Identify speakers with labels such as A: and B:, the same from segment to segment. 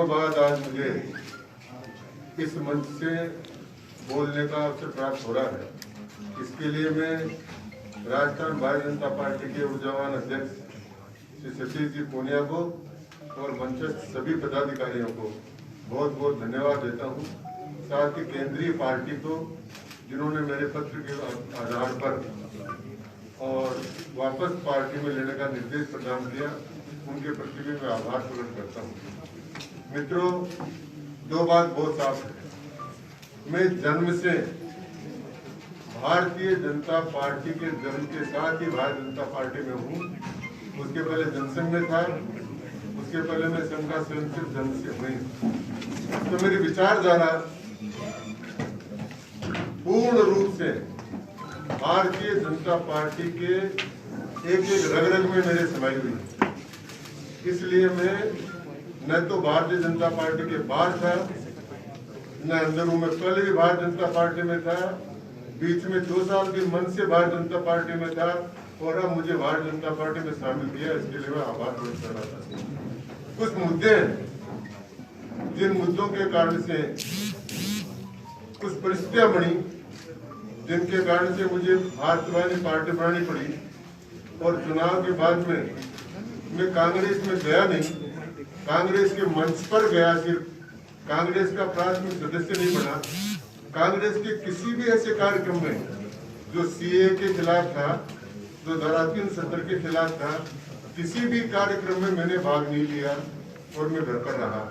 A: दिनों बाद आज मुझे इस मंच से बोलने का अवसर प्राप्त हो रहा है। इसके लिए मैं राजस्थान भारतीय जनता पार्टी के ऊर्जावान अध्यक्ष श्री सतीश जी पूनिया को और मंचस्थ सभी पदाधिकारियों को बहुत बहुत धन्यवाद देता हूँ। साथ ही केंद्रीय पार्टी को जिन्होंने मेरे पत्र के आधार पर और वापस पार्टी में लेने का निर्देश प्रदान किया, उनके प्रति भी मैं आभार प्रकट करता हूँ। मित्रों, दो बात बहुत साफ है। मैं जन्म से भारतीय जनता पार्टी के जन्म के साथ ही भारतीय जनता पार्टी में हूँ। उसके पहले जनसंघ में था, उसके पहले मैं संघ का स्वयंसेवक जन्म से हुई। तो मेरी विचारधारा पूर्ण रूप से भारतीय जनता पार्टी के एक एक रग रग में मेरे समाई हुई। इसलिए मैं न तो भारतीय जनता पार्टी के बाहर था, न अंदर हूं। मैं पहले भी भारतीय जनता पार्टी में था, बीच में 2 साल के मन से भारतीय जनता पार्टी में था और अब मुझे भारतीय जनता पार्टी में शामिल किया। इसके लिए मैं आभार प्रकट कर रहा था। कुछ मुद्दे, जिन मुद्दों के कारण से कुछ परिस्थितियां बनी, जिनके कारण से मुझे भारतीय पार्टी बनानी पड़ी और चुनाव के बाद में मैं कांग्रेस में गया नहीं, कांग्रेस के मंच पर गया, सिर्फ कांग्रेस का प्राथमिक सदस्य नहीं बना। कांग्रेस के किसी भी ऐसे कार्यक्रम में जो सीए के खिलाफ था, जो धारा 370 के खिलाफ था, किसी भी कार्यक्रम में मैंने भाग नहीं लिया और मैं घर पर रहा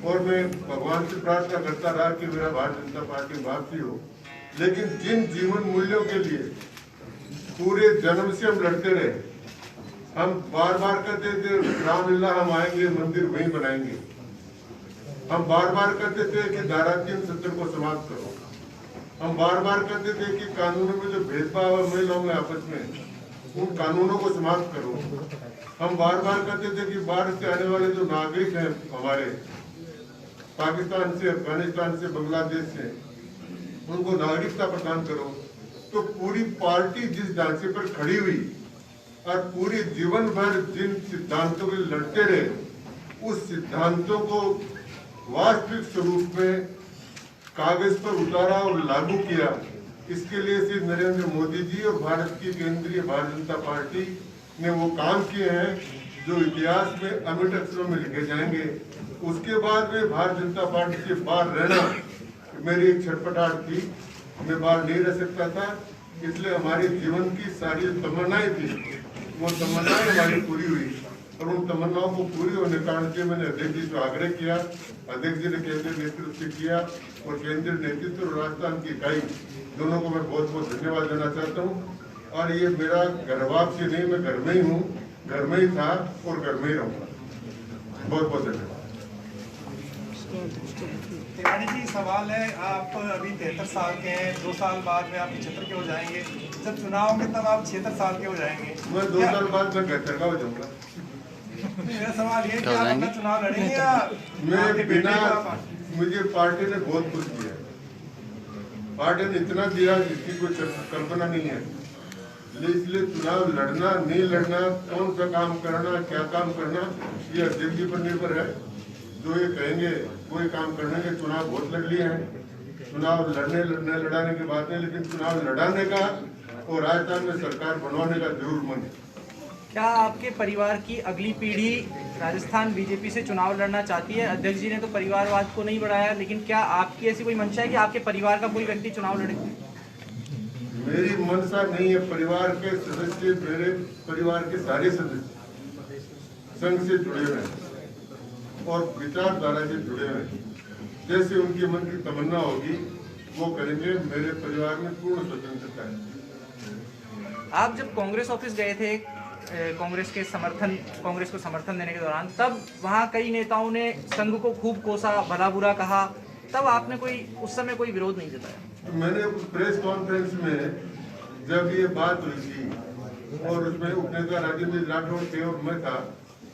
A: और मैं भगवान से प्रार्थना करता रहा कि मेरा भारतीय जनता पार्टी में वापसी हो। लेकिन जिन जीवन मूल्यों के लिए पूरे जन्म से हम लड़ते रहे, हम बार बार कहते थे रामलीला हम आएंगे, मंदिर वहीं बनाएंगे। हम बार बार कहते थे कि धारा 370 को समाप्त करो। हम बार बार कहते थे कि कानूनों में जो भेदभाव है महिलाओं में आपस में, उन कानूनों को समाप्त करो। हम बार बार कहते थे कि बाहर से आने वाले जो नागरिक हैं हमारे, पाकिस्तान से, अफगानिस्तान से, बांग्लादेश से, उनको नागरिकता प्रदान करो। तो पूरी पार्टी जिस ढांचे पर खड़ी हुई और पूरी जीवन भर जिन सिद्धांतों के लड़ते रहे, उस सिद्धांतों को वास्तविक स्वरूप में कागज पर उतारा और लागू किया। इसके लिए श्री नरेंद्र मोदी जी और भारत की केंद्रीय भारतीय जनता पार्टी ने वो काम किए हैं जो इतिहास में अमिट अक्षरों में लिखे जाएंगे। उसके बाद में भारतीय जनता पार्टी से बाहर रहना मेरी एक छटपटाहट थी, मैं बाहर नहीं रह सकता था। इसलिए हमारे जीवन की सारी तमन्नाएं थी, वो तमन्नाएं हमारी पूरी हुई और उन तमन्नाओं को पूरी होने कारण से मैंने अध्यक्ष जी से आग्रह किया। अध्यक्ष जी ने केंद्रीय नेतृत्व से किया और केंद्रीय नेतृत्व और राजस्थान की इकाई दोनों को मैं बहुत बहुत धन्यवाद देना चाहता हूँ। और ये मेरा घर वापसी नहीं, मैं घर में ही हूँ, घर में ही था और घर में ही रहूँगा। बहुत बहुत धन्यवाद।
B: तिवारी जी, सवाल है, आप अभी 73 साल के हैं, 2 साल बाद में आप 75 के हो जाएंगे। जब चुनाव होंगे तब आप 76 साल के हो जाएंगे।
A: मैं 2 साल बाद में घर का हो जाऊंगा।
B: मेरा सवाल ये है कि आप अपना चुनाव लड़ेंगे या
A: मैं बिना, मुझे पार्टी ने बहुत कुछ दिया, पार्टी ने इतना दिया जिसकी कोई कल्पना नहीं है। इसलिए चुनाव लड़ना नहीं लड़ना, कौन सा काम करना, क्या काम करना, ये अध्यक्ष जी पर निर्भर है। जो ये कहेंगे वही काम करने के। चुनाव बहुत लड़ लिए हैं, चुनाव लड़ाने की बात नहीं, लेकिन चुनाव लड़ाने का और राजस्थान में सरकार बनवाने का जरूर मन है।
C: क्या आपके परिवार की अगली पीढ़ी राजस्थान बीजेपी से चुनाव लड़ना चाहती है? अध्यक्ष जी ने तो परिवारवाद को नहीं बढ़ाया, लेकिन क्या आपकी ऐसी कोई मंशा है कि आपके परिवार का कोई व्यक्ति चुनाव लड़े?
A: मेरी मंशा नहीं है। परिवार के सदस्य, मेरे परिवार के सारे सदस्य संघ से जुड़े हुए हैं और विचारधारा से जुड़े हुए हैं। जैसे उनके मन की तमन्ना होगी वो करेंगे। मेरे परिवार में पूर्ण स्वतंत्रता है।
C: आप जब कांग्रेस ऑफिस गए थे कांग्रेस को समर्थन देने के दौरान, तब वहाँ कई नेताओं ने संघ को खूब कोसा, भला बुरा कहा, तब आपने उस समय कोई विरोध नहीं जताया?
A: मैंने प्रेस कॉन्फ्रेंस में जब ये बात हुई थी और उसमें उपनेता राजेंद्र राठौड़ थे और मैं था,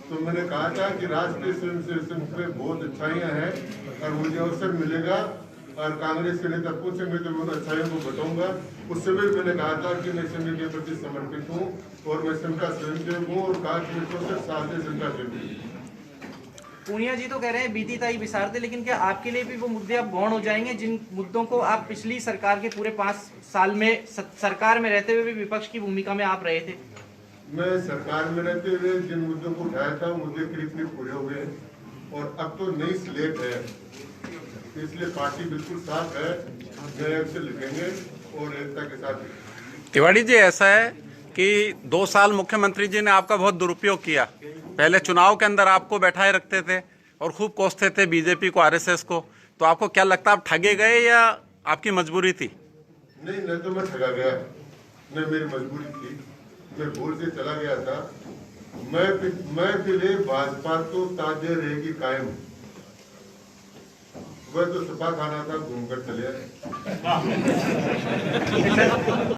A: तो मैंने कहा था कि राष्ट्रीय स्वयंसेवक संघ में बहुत अच्छाइयाँ हैं और मुझे अवसर मिलेगा और कांग्रेस के नेता पूछेंगे तो मैं उन अच्छाइयों को बताऊंगा। उस समय मैंने कहा था कि मैं संघ के प्रति समर्पित हूँ और मैं संघ का स्वयंसेवक हूँ और कहा कि मैं 64 साल से संघ का सेवक हूँ।
C: पूनिया जी तो कह रहे हैं बीती ताई विसारते, लेकिन क्या आपके लिए भी वो मुद्दे अब गौण हो जाएंगे जिन मुद्दों को आप पिछली सरकार के पूरे 5 साल में सरकार में रहते हुए भी विपक्ष की भूमिका में आप रहे थे?
A: मैं सरकार में रहते हुए जिन मुद्दों को उठाया था मुद्दे करीब पूरे हो गए और अब तो नई स्लेट है, इसलिए पार्टी बिल्कुल साफ है, नए अक्षर लिखेंगे और एकता के साथ।
D: तिवारी जी, ऐसा है कि 2 साल मुख्यमंत्री जी ने आपका बहुत दुरुपयोग किया। पहले चुनाव के अंदर आपको बैठाए रखते थे और खूब कोसते थे बीजेपी को, आरएसएस को। तो आपको क्या लगता है आप ठगे गए या आपकी मजबूरी थी?
A: नहीं, न तो मैं ठगा गया, न मेरी मजबूरी थी, मैं भूल से चला गया था। मैं फिले भाजपा तो ताजे रहेगी कायम, वह तो सपा खाना था, घूमकर चले आए।